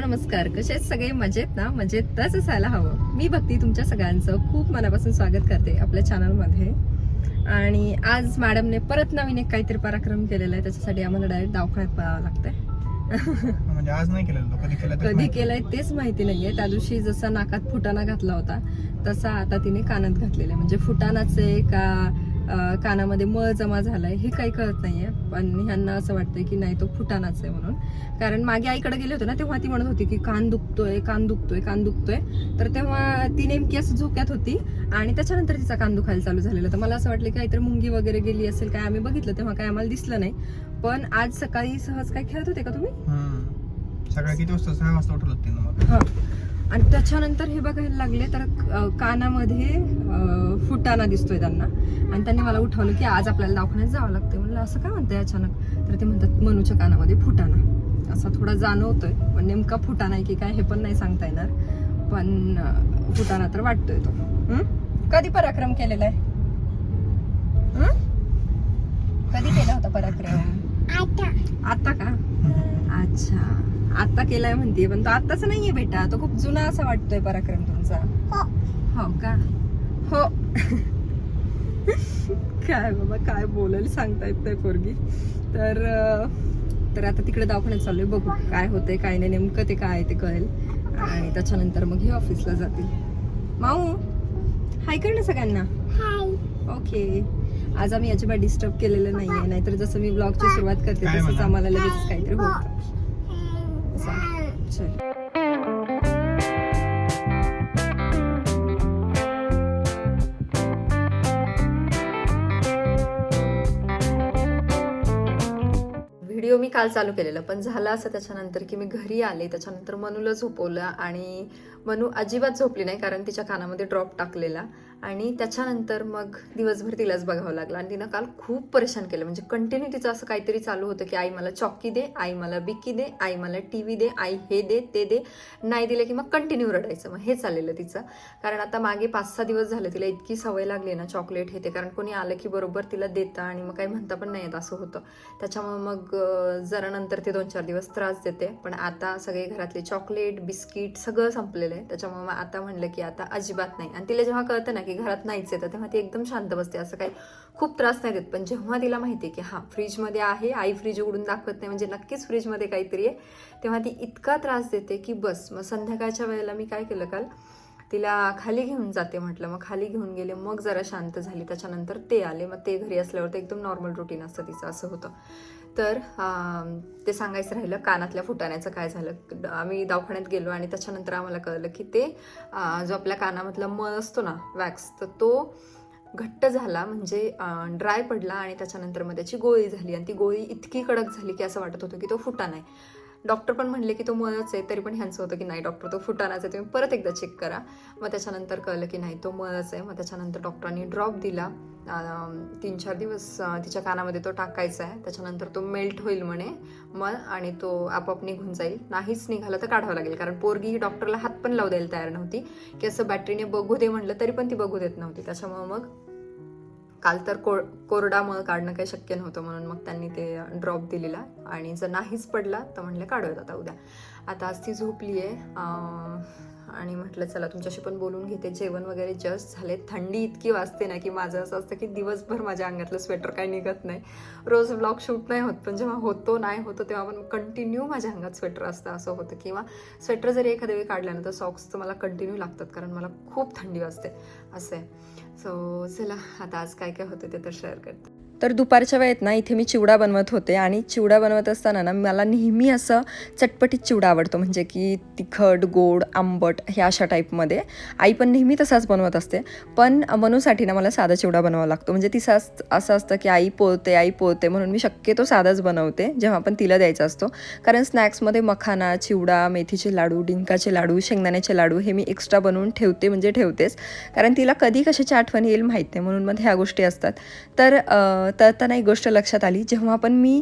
नमस्कार. कसे आहेत सगळे? मजेत ना? मजेतच असायला हवं. मी भक्ती तुमच्या सगळ्यांचं खूप मनापासून स्वागत करते आपल्या चॅनलमध्ये. आणि आज मॅडमने परत नवीन एक काहीतरी पराक्रम केलेला आहे. त्याच्यासाठी आम्हाला डायरेक्ट दवाखान्यात पळावं लागतंय. म्हणजे आज नाही केलेलं, कधी केलंय तेच माहिती नाहीये. त्या दिवशी जसा नाकात फुटाणा घातला होता तसा आता तिने कानात घातलेला आहे. म्हणजे फुटाणाच आहे का कानामध्ये मळ जमा झालाय हे काही कळत नाहीये. पण ह्यांना असं वाटतंय की नाही तो फुटाणाच आहे म्हणून. कारण मागे आईकडे गेले होते ना तेव्हा ती म्हणत होती की कान दुखतोय कान दुखतोय कान दुखतोय. तर तेव्हा ती नेमकी असं झोक्यात होती आणि त्याच्यानंतर तिचा कान दुखायला चालू झालेला. तर मला असं वाटलं की काहीतरी मुंगी वगैरे गेली असेल काय. आम्ही बघितलं तेव्हा काय आम्हाला दिसलं नाही. पण आज सकाळी सहज काय खेळत होते का तुम्ही? सकाळी किती वाजता? 6 वाजता उठलो होते मग. हा. आणि त्याच्यानंतर हे बघायला लागले तर कानामध्ये फुटाणा दिसतोय त्यांना. आणि त्यांनी मला उठवलं की आज आपल्याला दवाखान्यात जावं लागतं. म्हणलं असं काय म्हणतंय अचानक? तर ते म्हणतात मनूच्या कानामध्ये फुटाणा असा थोडा जाणवतोय. पण नेमका फुटाणा आहे की काय हे पण नाही सांगता येणार. पण फुटाणा तर वाटतोय तो. कधी पराक्रम केलेला आहे? कधी केला होता पराक्रम? आता का? अच्छा, आता केलाय म्हणते. पण तो आताच नाहीये बेटा, तो खूप जुना असा वाटतोय पराक्रम तुमचा. हो का? हो. काय बाबा काय बोलायला सांगता येत नाही पोरगी. तर आता तिकडे दवाखान्यात चाललोय. बघू काय होतंय काय नाही. नेमकं ते काय ते कळेल. आणि त्याच्यानंतर मग हे ऑफिसला जातील. माऊ हाय कर ना सगळ्यांना. ओके. आज आम्ही अजिबात डिस्टर्ब केलेलं नाहीये. नाहीतर जसं मी ब्लॉगची सुरुवात करते तसंच आम्हाला लगेच काहीतरी होतं. चल. व्हिडिओ मी काल चालू केलेला पण झालं असं त्याच्यानंतर की मी घरी आले. त्याच्यानंतर मनूला झोपवलं आणि मनू अजिबात झोपली नाही कारण तिच्या कानामध्ये ड्रॉप टाकलेला. आणि त्याच्यानंतर मग दिवसभर तिलाच बघावं लागलं. आणि तिनं काल खूप परेशान केलं. म्हणजे कंटिन्यू तिचं असं काहीतरी चालू होतं की आई मला चॉकी दे, आई मला बिकी दे, आई मला टीव्ही दे, आई हे दे ते दे. नाही दिलं की मग कंटिन्यू रडायचं. मग हे चाललेलं तिचं. कारण आता मागे 5-6 दिवस झाले तिला इतकी सवय लागली ना चॉकलेट हे ते. कारण कोणी आलं की बरोबर तिला देतं आणि मग काही म्हणता पण नाही येत असं होतं. त्याच्यामुळे मग जरा नंतर ते 2-4 दिवस त्रास देते. पण आता सगळे घरातले चॉकलेट बिस्किट सगळं संपलेलं आहे. त्याच्यामुळे मग आता म्हणलं की आता अजिबात नाही. आणि तिला जेव्हा कळतं ना की घरात नाहीच येतं तेव्हा ती एकदम शांत बसते. असं काही खूप त्रास नाही देत. पण जेव्हा तिला माहिती आहे की हा फ्रीजमध्ये आहे, आई फ्रीज उघडून दाखवत नाही म्हणजे नक्कीच फ्रीजमध्ये काहीतरी आहे, तेव्हा ती इतका त्रास देते की बस. मग संध्याकाळच्या वेळेला मी काय केलं काल तिला खाली घेऊन जाते म्हटलं. मग खाली घेऊन गेले. मग जरा शांत झाली. त्याच्यानंतर ते आले. मग ते घरी असल्यावर ते एकदम नॉर्मल रुटीन असतं तिचं असं होतं. तर ते सांगायचं राहिलं कानातल्या फुटाण्याचं काय झालं. आम्ही दवाखान्यात गेलो आणि त्याच्यानंतर आम्हाला कळलं की ते जो आपल्या कानामधला मळ असतो ना वॅक्स, तर तो घट्ट झाला म्हणजे ड्राय पडला. आणि त्याच्यानंतर मग त्याची गोळी झाली. आणि ती गोळी इतकी कडक झाली की असं वाटत होतं की तो फुटाणा आहे. डॉक्टर पण म्हणले की तो मळच आहे. तरी पण ह्यांचं होतं की नाही डॉक्टर तो फुटाणाच आहे, तुम्ही परत एकदा चेक करा. मग त्याच्यानंतर कळलं की नाही तो मळच आहे. मग त्याच्यानंतर डॉक्टरांनी ड्रॉप दिला. 3-4 दिवस तिच्या कानामध्ये तो टाकायचा आहे. त्याच्यानंतर तो मेल्ट होईल म्हणे मग आणि तो आपोआप निघून जाईल. नाहीच निघाला तर काढावं लागेल. कारण पोरगी ही डॉक्टरला हात पण लावू द्यायला तयार नव्हती की असं बॅटरीने बघू दे म्हटलं तरी पण ती बघू देत नव्हती. त्याच्यामुळे मग काल तर कोरडा मळ काढणं काही शक्य नव्हतं म्हणून मग त्यांनी ते ड्रॉप दिलेला. आणि जर नाहीच पडला तर म्हणलं काढूयात आता उद्या. आता आज ती झोपली आहे आणि म्हटलं चला तुमच्याशी पण बोलून घेते. जेवण वगैरे जस्ट झाले. थंडी इतकी वाजते ना की माझं असं असतं की दिवसभर माझ्या अंगातलं स्वेटर काही निघत नाही. रोज ब्लॉग शूट नाही होत पण जेव्हा होतो नाही होतो तेव्हा पण कंटिन्यू माझ्या अंगात स्वेटर असतं असं होतं. किंवा स्वेटर जरी एखाद्या वेळी काढल्यानं तर सॉक्स तर मला कंटिन्यू लागतात कारण मला खूप थंडी वाजते असं आहे. सो चला आता आज काय काय होतं ते तर शेअर करते. तर दुपारच्या वेळेत ना इथे मी चिवडा बनवत होते. आणि चिवडा बनवत असताना ना मला नेहमी असं चटपटीत चिवडा आवडतो. म्हणजे की तिखट गोड आंबट हे अशा टाईपमध्ये. आई पण नेहमी तसाच बनवत असते. पण मनूसाठी ना मला साधा चिवडा बनवावा लागतो. म्हणजे ती असं असतं की आई पोळते म्हणून मी शक्यतो साधाच बनवते जेव्हा पण तिला द्यायचा असतो. कारण स्नॅक्समध्ये मखाना चिवडा मेथीचे लाडू डिंकाचे लाडू शेंगदाण्याचे लाडू हे मी एक्स्ट्रा बनवून ठेवते म्हणजे ठेवतेच. कारण तिला कधी कशाची आठवण येईल माहीत नाही म्हणून मग ह्या गोष्टी असतात. तर तळताना एक गोष्ट लक्षात आली. जेव्हा पण मी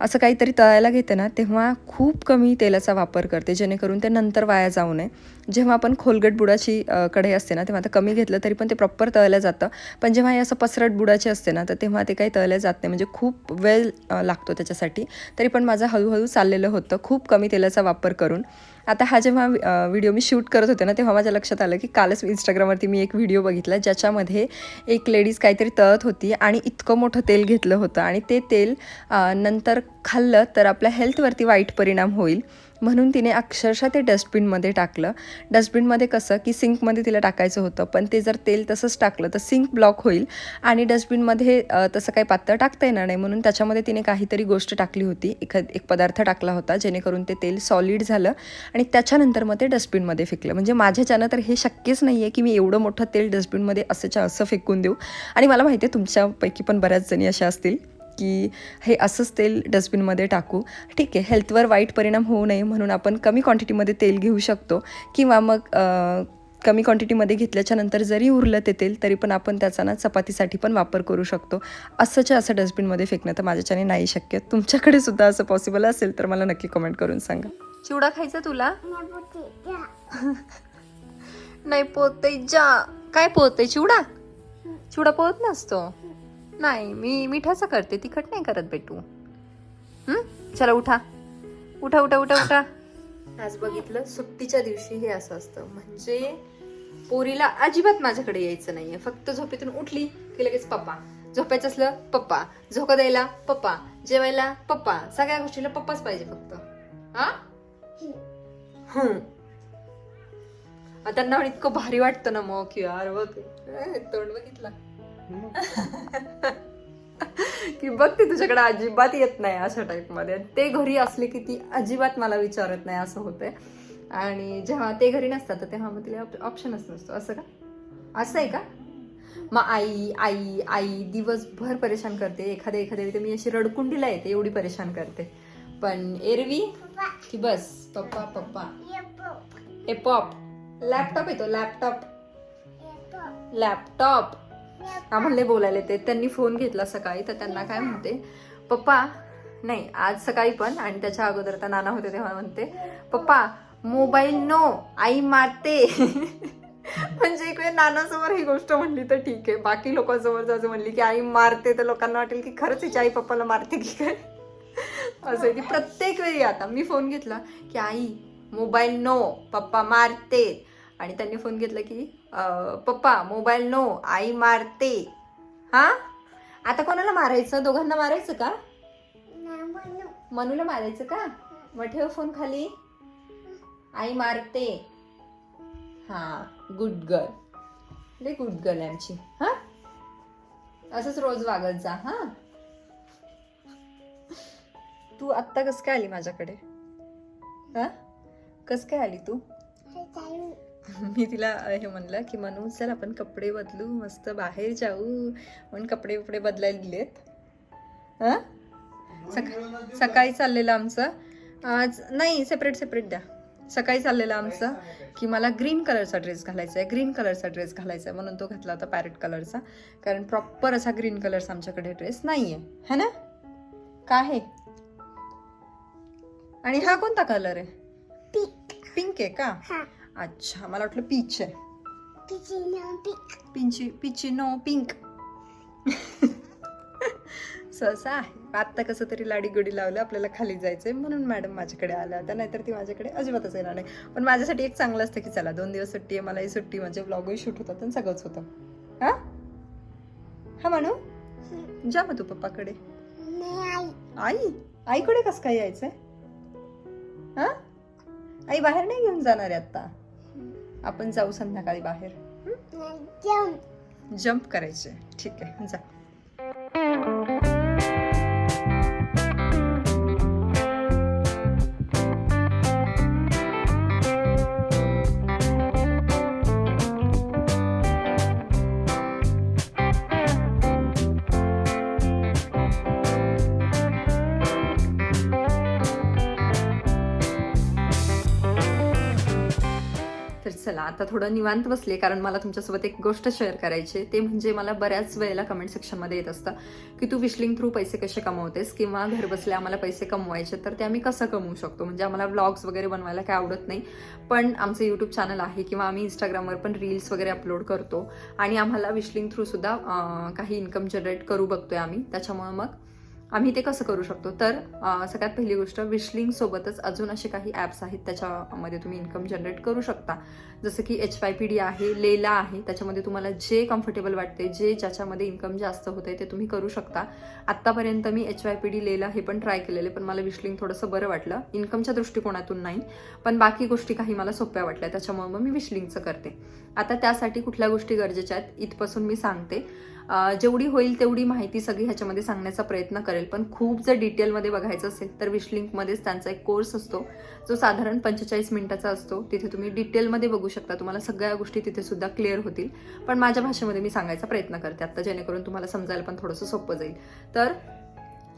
असं काहीतरी तळायला घेते ना तेव्हा खूप कमी तेलाचा वापर करते जेणेकरून ते नंतर वाया जाऊ नये. जेव्हा आपण खोलगट बुडाची कढई असते ना तेव्हा आता कमी घेतलं तरी पण ते प्रॉपर तळलं जातं. पण जेव्हा हे असं पसरट बुडाचे असते ना तर तेव्हा ते काही तळलं जात नाही. म्हणजे खूप वेळ लागतो त्याच्यासाठी. तरी पण माझं हळूहळू चाललेलं होतं खूप कमी तेलाचा वापर करून. आता हा जेव्हा व्हिडिओ मी शूट करत होते ना तेव्हा माझ्या लक्षात आलं की कालच इंस्टाग्रामवरती मी एक व्हिडिओ बघितला ज्याच्यामध्ये एक लेडीज काहीतरी तळत होती आणि इतकं मोठं तेल घेतलं होतं आणि ते तेल नंतर खाल्लं तर आपल्या हेल्थवरती वाईट परिणाम होईल म्हणून तिने अक्षरशः ते डस्टबिनमध्ये टाकलं. डस्टबिनमध्ये कसं की सिंकमध्ये तिला टाकायचं होतं पण ते जर तेल तसंच टाकलं तर सिंक ब्लॉक होईल आणि डस्टबिनमध्ये तसं काही पातळ टाकता येणार नाही म्हणून त्याच्यामध्ये तिने काहीतरी गोष्ट टाकली होती. एक पदार्थ टाकला होता जेणेकरून ते तेल सॉलिड झालं आणि त्याच्यानंतर मग ते डस्टबिनमध्ये फेकलं. म्हणजे माझ्याच्यानं तर हे शक्यच नाही आहे की मी एवढं मोठं तेल डस्टबिनमध्ये असंच्या असं फेकून देऊ. आणि मला माहिती आहे तुमच्यापैकी पण बऱ्याच जणी अशा असतील की हे असंच तेल डस्टबिनमध्ये टाकू. ठीक आहे, हेल्थवर वाईट परिणाम होऊ नये म्हणून आपण कमी क्वांटिटीमध्ये तेल घेऊ शकतो किंवा मग कमी क्वांटिटीमध्ये घेतल्याच्यानंतर जरी उरलं ते तेल तरी पण आपण त्याचा ना चपातीसाठी पण वापर करू शकतो. असंच्या असं डस्टबिनमध्ये फेकणं तर माझ्याच्याने नाही शक्य. तुमच्याकडे सुद्धा असं पॉसिबल असेल तर मला नक्की कमेंट करून सांगा. चिवडा खायचा तुला? नाही पोहतय जा. काय पोहतय? चिवडा? चिवडा पोहत नसतो. नाही, मी मिठाचं करते, तिखट नाही करत बेटू. चला उठा उठा उठा उठा उठा. आज बघितलं सुट्टीच्या दिवशी हे असं असतं म्हणजे पोरीला अजिबात माझ्याकडे यायचं नाहीये. फक्त झोपेतून उठली की लगेच पप्पा, झोपायचं असलं पप्पा, झोका द्यायला पप्पा, जेवायला पप्पा, सगळ्या गोष्टीला पप्पाच पाहिजे फक्त. त्यांना पण इतकं भारी वाटतं ना मग की यार बघ तोंड बघितला की बघते तुझ्याकडे अजिबात येत नाही अशा टाईपमध्ये. ते घरी असले की ती अजिबात मला विचारत नाही असं होतंय आणि जेव्हा ते घरी नसतात तेव्हा मग तिला ऑप्शनच नसतो. असं का? असं आहे का? मग आई आई आई दिवसभर परेशान करते. एखाद्या मी अशी रडकुंडीला येते एवढी परेशान करते. पण एरवी की बस पप्पा पप्पा. ए पॉप लॅपटॉप येतो लॅपटॉप आम्हाला बोलायला ते. त्यांनी फोन घेतला सकाळी तर त्यांना काय म्हणते पप्पा, नाही आज सकाळी पण आणि त्याच्या अगोदर तर नाना होते तेव्हा म्हणते पप्पा मोबाईल नो, आई मारते. म्हणजे एक वेळ नानासमोर ही गोष्ट म्हणली तर ठीक आहे, बाकी लोकांसमोर जर म्हणली की आई मारते तर लोकांना वाटेल की खरंच हिच्या आई पप्पाला मारते की काय. असं आहे की प्रत्येक वेळी आता मी फोन घेतला की आई मोबाईल नो, पप्पा मारते. आणि त्यांनी फोन घेतला की पप्पा मोबाईल नो, आई मारते. आता कोणाला मारायचं? दोघांना मारायचं का? मनूला मारायचं का? मग ठेव फोन खाली. आई मारते. गुड गर्ल, लय गुड गर्ल आमची. असंच रोज वागत जा. तू आत्ता कस काय आली माझ्याकडे? कस काय आली तू? मी तिला हे म्हणलं की मनू चल आपण कपडे बदलू, मस्त बाहेर जाऊ म्हणून कपडे बदलायला दिलेत. सकाळी चाललेलं आमचं, आज नाही सेपरेट द्या. सकाळी चाललेलं आमचं की मला ग्रीन कलरचा ड्रेस घालायचा आहे म्हणून तो घातला होता पॅरेट कलरचा. कारण प्रॉपर असा ग्रीन कलरचा आमच्याकडे ड्रेस नाहीये है ना. काय आहे? आणि हा कोणता कलर आहे? पिंक आहे का? अच्छा, मला वाटलं पीच आहे. पिची नो पिंक. सहसा आहे. आत्ता कसं तरी लाडी गोडी लावलं, आपल्याला खाली जायचंय म्हणून मॅडम माझ्याकडे आल्या होत्या, नाहीतर ती माझ्याकडे अजिबातच येणार नाही. पण माझ्यासाठी एक चांगलं असतं की चला 2 दिवस सुट्टी आहे, मलाही सुट्टी, माझे व्लॉगही शूट होतात आणि सगळंच होतं. हा म्हणू जा मग तू पप्पाकडे. आईकडे कसं काय यायचंय? आई बाहेर नाही घेऊन जाणार आहे आता. आपण जाऊ संध्याकाळी बाहेर. जम्प करायचे. ठीक आहे जा. चला आता थोडं निवांत बसले कारण मला तुमच्यासोबत एक गोष्ट शेअर करायची. ते म्हणजे मला बऱ्याच वेळेला कमेंट सेक्शनमध्ये येत असतं की तू विशलिंग थ्रू पैसे कसे कमवतेस किंवा घर बसल्या आम्हाला पैसे कमवायचे तर ते आम्ही कसं कमवू शकतो. म्हणजे आम्हाला व्लॉग्स वगैरे बनवायला काय आवडत नाही, पण आमचं यूट्यूब चॅनल आहे किंवा आम्ही इंस्टाग्रामवर पण रील्स वगैरे अपलोड करतो आणि आम्हाला विशलिंग थ्रू सुद्धा काही इन्कम जनरेट करू बघतोय आम्ही. त्याच्यामुळे मग आम्ही ते कसं करू शकतो तर सगळ्यात पहिली गोष्ट विशलिंक सोबतच अजून असे काही ॲप्स आहेत त्याच्यामध्ये तुम्ही इन्कम जनरेट करू शकता. जसं की HYPD आहे, लेला आहे. त्याच्यामध्ये तुम्हाला जे कम्फर्टेबल वाटते, ज्याच्यामध्ये इन्कम जास्त होते ते तुम्ही करू शकता. आत्तापर्यंत मी HYPD, लेला हे पण ट्राय केलेले, पण मला विशलिंक थोडंसं बरं वाटलं. इन्कमच्या दृष्टिकोनातून नाही, पण बाकी गोष्टी काही मला सोप्या वाटल्या, त्याच्यामुळे मग मी विशलिंकचं करते. आता त्यासाठी कुठल्या गोष्टी गरजेच्या आहेत इथपासून मी सांगते. जेवढी होईल तेवढी माहिती सगळी ह्याच्यामध्ये सांगण्याचा प्रयत्न करेल, पण खूप जर डिटेलमध्ये बघायचं असेल तर विशलिंकमध्येच त्यांचा एक कोर्स असतो जो साधारण 45 मिनिटाचा असतो. तिथे तुम्ही डिटेलमध्ये बघू शकता, तुम्हाला सगळ्या गोष्टी तिथे सुद्धा क्लिअर होतील. पण माझ्या भाषेमध्ये मी सांगायचा प्रयत्न करते आता, जेणेकरून तुम्हाला समजायला पण थोडंसं सोपं जाईल. तर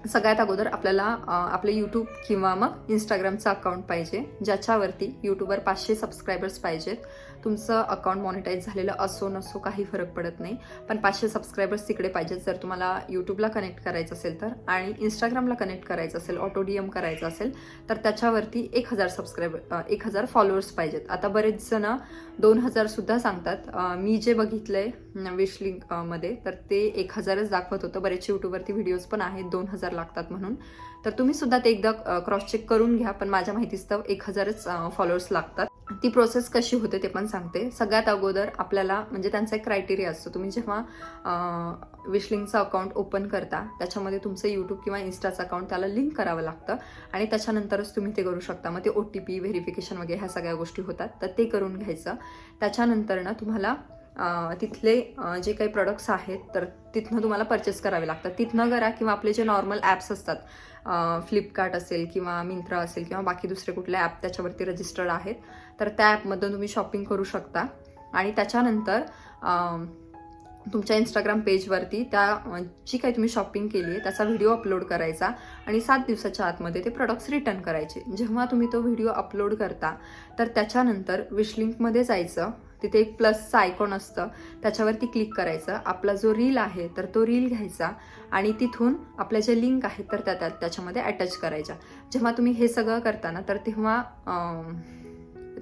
सगळ्यात अगोदर आपल्याला आपलं यूट्यूब किंवा मग इंस्टाग्रामचं अकाउंट पाहिजे, ज्याच्यावरती यूट्यूबवर 500 सबस्क्रायबर्स पाहिजेत. तुमचं अकाउंट मॉनिटाईज झालेलं असो नसो काही फरक पडत नाही, पण 500 सबस्क्रायबर्स तिकडे पाहिजेत जर तुम्हाला यूट्यूबला कनेक्ट करायचं असेल तर. आणि इंस्टाग्रामला कनेक्ट करायचं असेल, ऑटो DM करायचं असेल तर त्याच्यावरती 1000 फॉलोअर्स पाहिजेत. आता बरेच जण 2000 सुद्धा सांगतात. मी जे बघितलंय विशलिंकमध्ये तर ते 1000च दाखवत होतं. बरेच यूट्यूबवरती व्हिडिओज पण आहेत 2000 लागतात म्हणून, तर तुम्ही सुद्धा ते एकदा क्रॉस चेक करून घ्या. पण माझ्या माहितीस्तव 1000च फॉलोअर्स लागतात. ती प्रोसेस कशी होते ते पण सांगते. सगळ्यात अगोदर आपल्याला म्हणजे त्यांचा एक क्रायटेरिया असतो. तुम्ही जेव्हा विशलिंकचं अकाउंट ओपन करता त्याच्यामध्ये तुमचं यूट्यूब किंवा इन्स्टाचं अकाउंट त्याला लिंक करावं लागतं आणि त्याच्यानंतरच तुम्ही ते करू शकता. मग ते OTP व्हेरिफिकेशन वगैरे ह्या सगळ्या गोष्टी होतात, तर ते करून घ्यायचं. त्याच्यानंतर ना तुम्हाला तिथले जे काही प्रोडक्ट्स आहेत तर तिथनं तुम्हाला परचेस करावे लागतात. तिथनं करा किंवा आपले जे नॉर्मल ॲप्स असतात, फ्लिपकार्ट असेल किंवा मिंत्रा असेल किंवा बाकी दुसरे कुठले ॲप त्याच्यावरती रजिस्टर्ड आहेत तर त्या ॲपमधून तुम्ही शॉपिंग करू शकता. आणि त्याच्यानंतर तुमच्या इंस्टाग्राम पेजवरती जी काही तुम्ही शॉपिंग केली आहे त्याचा व्हिडिओ अपलोड करायचा आणि 7 दिवसाच्या आतमध्ये ते प्रोडक्ट्स रिटर्न करायचे. जेव्हा तुम्ही तो व्हिडिओ अपलोड करता तर त्याच्यानंतर विशलिंकमध्ये जायचं. तिथे एक प्लसचं आयकॉन असतं, त्याच्यावरती क्लिक करायचं. आपला जो रील आहे तर तो रील घ्यायचा आणि तिथून आपल्या जे लिंक आहेत तर त्याच्यामध्ये अटॅच करायच्या. जेव्हा तुम्ही हे सगळं करता ना तर तेव्हा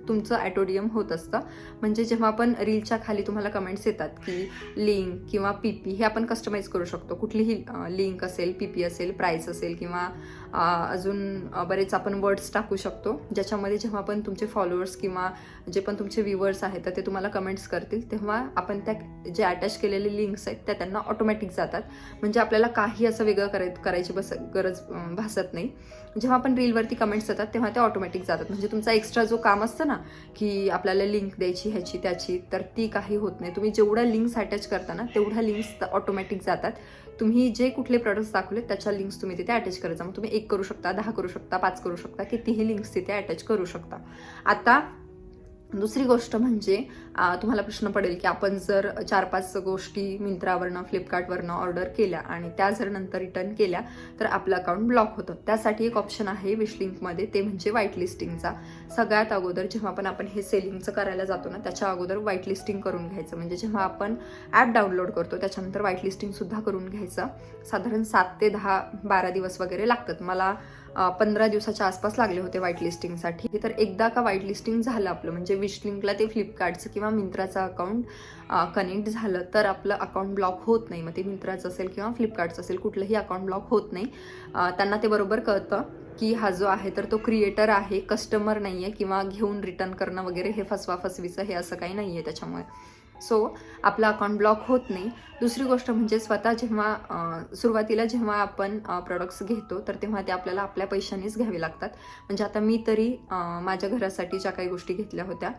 तुमचं ऑटोडियम होत असतं. म्हणजे जेव्हा आपण रीलच्या खाली तुम्हाला कमेंट्स येतात की लिंक किंवा PP हे आपण कस्टमाइज करू शकतो. कुठलीही लिंक असेल, PP असेल, प्राइस असेल किंवा अजून बरेच आपण वर्ड्स टाकू शकतो, ज्याच्यामध्ये जेव्हा पण तुमचे फॉलोअर्स किंवा जे पण तुमचे व्ह्युअर्स आहेत तर ते तुम्हाला कमेंट्स करतील तेव्हा आपण त्या जे अटॅच केलेले लिंक्स आहेत त्या त्यांना ऑटोमॅटिक जातात. म्हणजे आपल्याला काही असं वेगळं करायची गरज भासत नाही. जेव्हा आपण रीलवरती कमेंट्स येतात तेव्हा ते ऑटोमॅटिक जातात. म्हणजे तुमचा एक्स्ट्रा जो काम असतं ना की आपल्याला लिंक द्यायची ह्याची त्याची, तर ती काही होत नाही. तुम्ही जेवढ्या लिंक्स अटॅच करता ना तेवढ्या लिंक्स ऑटोमॅटिक जातात. तुम्ही जे कुठले प्रोडक्ट्स दाखवले त्याच्या लिंक्स तुम्ही तिथे अटॅच करायचा. मग तुम्ही 1 करू शकता, 10 करू शकता, 5 करू शकता, कितीही लिंक्स तिथे अटॅच करू शकता. आता दुसरी गोष्ट म्हणजे तुम्हाला प्रश्न पडेल की आपण जर 4-5 गोष्टी मिंत्रावरनं, फ्लिपकार्टवरनं ऑर्डर केल्या आणि त्या जर नंतर रिटर्न केल्या तर आपलं अकाउंट ब्लॉक होतं. त्यासाठी एक ऑप्शन आहे विशलिंकमध्ये, ते म्हणजे व्हाईट लिस्टिंगचा. सगळ्यात अगोदर जेव्हा आपण हे सेलिंगचं करायला जातो ना त्याच्या अगोदर व्हाईट लिस्टिंग करून घ्यायचं. म्हणजे जेव्हा आपण ॲप डाउनलोड करतो त्याच्यानंतर व्हाईट लिस्टिंगसुद्धा करून घ्यायचं. साधारण 7 ते 12 दिवस वगैरे लागतात. मला 15 दिवसाच्या आसपास लागले होते व्हाईट लिस्टिंगसाठी. तर एकदा का व्हाईट लिस्टिंग झालं आपलं म्हणजे विशलिंकला ते फ्लिपकार्टचं किंवा मिंत्राचं अकाउंट कनेक्ट झालं तर आपलं अकाउंट ब्लॉक होत नाही. मग ते मिंत्राचं असेल किंवा फ्लिपकार्टचं असेल कुठलंही अकाउंट ब्लॉक होत नाही. त्यांना ते बरोबर कळतं की हा जो आहे तर तो क्रिएटर आहे, कस्टमर नाही आहे किंवा घेऊन रिटर्न करणं वगैरे हे फसवीचं हे असं काही नाही आहे त्याच्यामुळे. सो आपलं अकाउंट ब्लॉक होत नाही. दुसरी गोष्ट म्हणजे स्वतः सुरुवातीला जेव्हा आपण प्रोडक्ट्स घेतो तर तेव्हा ते आपल्याला आपल्या पैशानेच घ्यावे लागतात. म्हणजे आता मी तरी माझ्या घरासाठी ज्या काही गोष्टी घेतल्या होत्या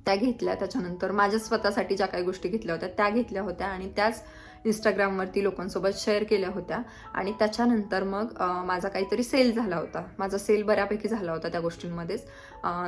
त्या घेतल्या, त्याच्यानंतर माझ्या स्वतःसाठी ज्या काही गोष्टी घेतल्या होत्या त्या घेतल्या होत्या आणि त्याच इंस्टाग्रामवरती लोकांसोबत शेअर केल्या होत्या. आणि त्याच्यानंतर मग माझा काहीतरी सेल झाला होता. माझा सेल बऱ्यापैकी झाला होता त्या गोष्टींमध्येच.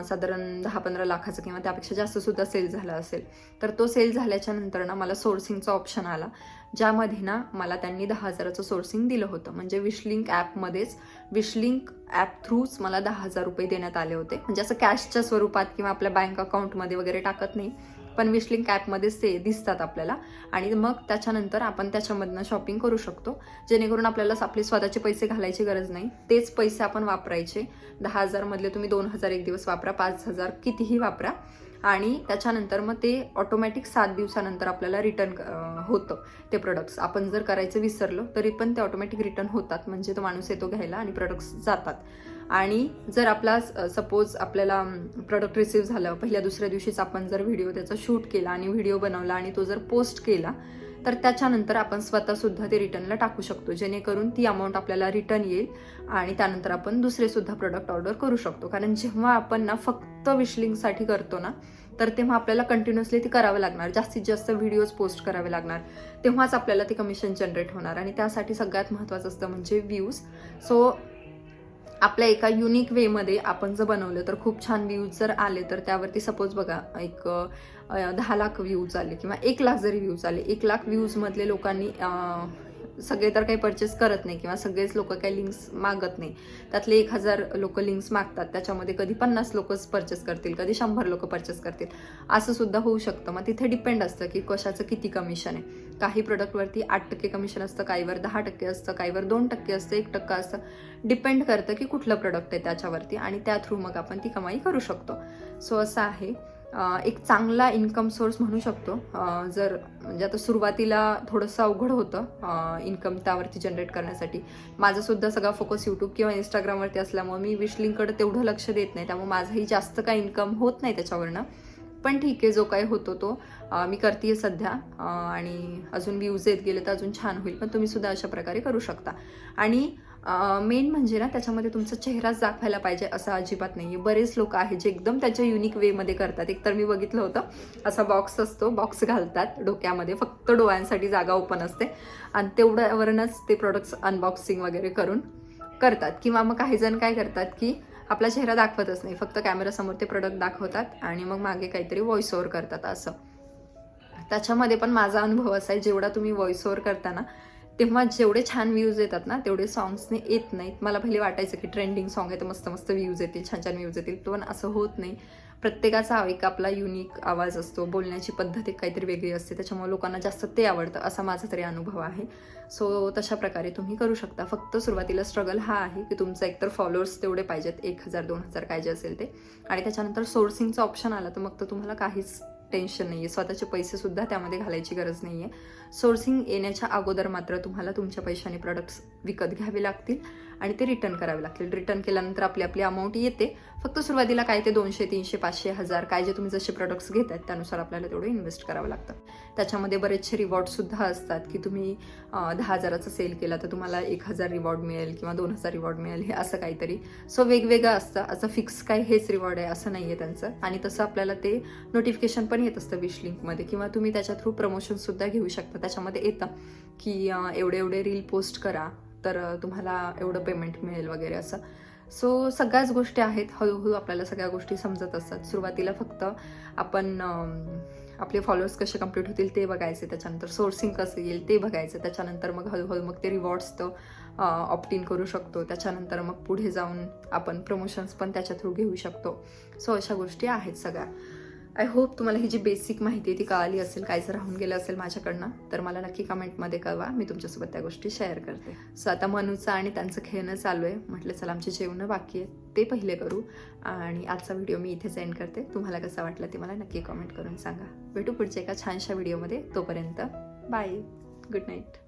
साधारण 10-15 लाखाचा किंवा त्यापेक्षा जास्त सुद्धा सेल झाला असेल. तर तो सेल झाल्याच्या नंतर ना मला सोर्सिंगचा ऑप्शन आला, ज्यामध्ये ना मला त्यांनी 10,000चं सोर्सिंग दिलं होतं. म्हणजे विशलिंक ॲपमध्येच विशलिंक ॲप थ्रूच मला 10,000 रुपये देण्यात आले होते. म्हणजे असं कॅशच्या स्वरूपात किंवा आपल्या बँक अकाउंटमध्ये वगैरे टाकत नाही, पण विशलिंक ॲपमध्येच ते दिसतात आपल्याला. आणि मग त्याच्यानंतर आपण त्याच्यामधनं शॉपिंग करू शकतो, जेणेकरून आपल्याला आपले स्वतःचे पैसे घालायची गरज नाही. तेच पैसे आपण वापरायचे. 10,000 मधले तुम्ही 2,000 एक दिवस वापरा, 5,000 कितीही वापरा. आणि त्याच्यानंतर मग ते ऑटोमॅटिक 7 दिवसानंतर आपल्याला रिटर्न होतं ते प्रोडक्ट्स. आपण जर करायचं विसरलो तरी पण ते ऑटोमॅटिक रिटर्न होतात, म्हणजे तो माणूस येतो घ्यायला आणि प्रोडक्ट्स जातात. आणि जर आपला सपोज आपल्याला प्रोडक्ट रिसीव्ह झालं पहिल्या दुसऱ्या दिवशीच, आपण जर व्हिडिओ त्याचा शूट केला आणि व्हिडिओ बनवला आणि तो जर पोस्ट केला तर त्याच्यानंतर आपण स्वतःसुद्धा ते रिटर्नला टाकू शकतो, जेणेकरून ती अमाऊंट आपल्याला रिटर्न येईल आणि त्यानंतर आपण दुसरे सुद्धा प्रोडक्ट ऑर्डर करू शकतो. कारण जेव्हा आपण ना फक्त विशलिंगसाठी करतो ना, तर तेव्हा आपल्याला कंटिन्युअसली ती करावं लागणार, जास्तीत जास्त व्हिडिओज पोस्ट करावे लागणार, तेव्हाच आपल्याला ते कमिशन जनरेट होणार. आणि त्यासाठी सगळ्यात महत्त्वाचं असतं म्हणजे व्ह्यूज. सो आपल्या एका युनिक वेमध्ये आपण जर बनवलं तर खूप छान व्ह्यूज जर आले तर त्यावरती सपोज बघा एक 10 लाख व्ह्यूज आले किंवा 1 लाख जरी व्ह्यूज आले, 1 लाख व्ह्यूजमधले लोकांनी सगळे तर काही परचेस करत नाही किंवा सगळेच लोक काही लिंक्स मागत नाही, त्यातले 1000 लोक लिंक्स मागतात, त्याच्यामध्ये कधी 50 लोकच परचेस करतील, कधी 100 लोक परचेस करतील, असं सुद्धा होऊ शकतं. मग तिथे डिपेंड असतं की कशाचं किती कमिशन आहे. काही प्रोडक्टवरती 8% कमिशन असतं, काहीवर 10% असतं, काहीवर 2% असतं, 1% असतं, डिपेंड करतं की कुठलं प्रोडक्ट आहे त्याच्यावरती, आणि त्या थ्रू मग आपण ती कमाई करू शकतो. सो असं आहे, एक चांगला इन्कम सोर्स म्हणू शकतो. जर म्हणजे आता सुरुवातीला थोडंसं अवघड होतं इन्कम त्यावरती जनरेट करण्यासाठी. माझा सुद्धा सगळा फोकस यूट्यूब किंवा इंस्टाग्रामवरती असल्यामुळे मी विशलिंगकडे तेवढं लक्ष देत नाही, त्यामुळे माझंही जास्त काही इन्कम होत नाही त्याच्यावरनं. पण ठीक आहे, जो काही होतो तो मी करते सध्या, आणि अजून व्ह्यूज येत गेले तर अजून छान होईल. पण तुम्ही सुद्धा अशा प्रकारे करू शकता. आणि मेन म्हणजे ना, त्याच्यामध्ये तुमचा चेहराच दाखवायला पाहिजे असं अजिबात नाही आहे. बरेच लोक आहेत जे एकदम त्याच्या युनिक वेमध्ये करतात. एक तर मी बघितलं होतं, असा बॉक्स असतो, बॉक्स घालतात डोक्यामध्ये, फक्त डोळ्यांसाठी जागा ओपन असते आणि तेवढ्यावरूनच ते प्रोडक्ट्स अनबॉक्सिंग वगैरे करून करतात. किंवा मग काही जण काय करतात की आपला चेहरा दाखवतच नाही, फक्त कॅमेरासमोर ते प्रोडक्ट दाखवतात आणि मग मागे काहीतरी व्हॉइस ओव्हर करतात. असं त्याच्यामध्ये पण माझा अनुभव असा आहे, जेवढा तुम्ही व्हॉइस ओव्हर करताना तेव्हा जेवढे छान व्ह्यूज येतात ना तेवढे सॉंग्सने येत नाहीत. मला पहिले वाटायचं की ट्रेंडिंग सॉंग आहे तर मस्त मस्त व्ह्यूज येतील, छान छान व्ह्यूज येतील, पण असं होत नाही. प्रत्येकाचा एक आपला युनिक आवाज असतो, बोलण्याची पद्धत एक काहीतरी वेगळी असते, त्याच्यामुळे लोकांना जास्त ते आवडतं, असा माझा तरी अनुभव आहे. सो तशा प्रकारे तुम्ही करू शकता. फक्त सुरुवातीला स्ट्रगल हा आहे की तुमचा एकतर फॉलोअर्स तेवढे पाहिजेत, 1000-2000 काय जे असेल ते, आणि त्याच्यानंतर सोर्सिंगचा ऑप्शन आला तर मग तर तुम्हाला काहीच टेन्शन नाही आहे, स्वतःचे पैसे सुद्धा त्यामध्ये घालायची गरज नाही आहे. सोर्सिंग येण्याच्या अगोदर मात्र तुम्हाला तुमच्या पैशाने प्रोडक्ट्स विकत घ्यावे लागतील आणि ते रिटर्न करावे लागतील. रिटर्न केल्यानंतर आपली आपली अमाऊंट येते. फक्त सुरुवातीला काय ते 200, 300, 500, 1000 काय जे तुम्ही जसे प्रोडक्ट्स घेतात त्यानुसार आपल्याला तेवढं इन्व्हेस्ट करावं लागतं. त्याच्यामध्ये बरेचसे रिवॉर्डसुद्धा असतात की तुम्ही 10,000चा सेल केला तर तुम्हाला 1000 रिवॉर्ड मिळेल किंवा 2000 रिवॉर्ड मिळेल, हे असं काहीतरी. सो वेगवेगळं असतं, असं फिक्स काय हेच रिवॉर्ड आहे असं नाही आहे त्यांचं. आणि तसं आपल्याला ते नोटिफिकेशन पण येत असतं विश लिंकमध्ये, किंवा तुम्ही त्याच्या थ्रू प्रमोशनसुद्धा घेऊ शकता. त्याच्यामध्ये येतं की एवढे एवढे रील पोस्ट करा तर तुम्हाला एवढं पेमेंट मिळेल वगैरे असं. सो सगळ्याच गोष्टी आहेत, हळूहळू आपल्याला सगळ्या गोष्टी समजत असतात. सुरुवातीला फक्त आपण आपले फॉलोअर्स कसे कंप्लीट होतील ते बघायचे, त्याच्यानंतर सोर्सिंग कसं येईल ते बघायचं, त्याच्यानंतर मग हळूहळू मग ते रिवॉर्ड्स तर ऑप्ट इन करू शकतो, त्याच्यानंतर मग पुढे जाऊन आपण प्रमोशन्स पण त्याच्या थ्रू घेऊ शकतो. सो अशा गोष्टी आहेत सगळ्या. आय होप तुम्हाला ही जी बेसिक माहिती आहे ती कळाली असेल. काय जर राहून गेलं असेल माझ्याकडनं तर मला नक्की कमेंटमध्ये कळवा, मी तुमच्यासोबत त्या गोष्टी शेअर करते. सो आता मनूचं आणि त्यांचं खेळणं चालू आहे, म्हटलं चला आमचे जेवणं बाकी आहेत ते पहिले करू, आणि आजचा व्हिडिओ मी इथेच एंड करते. तुम्हाला कसा वाटला ते मला नक्की कमेंट करून सांगा. भेटू पुढच्या एका छानशा व्हिडिओमध्ये. तोपर्यंत बाय, गुड नाईट.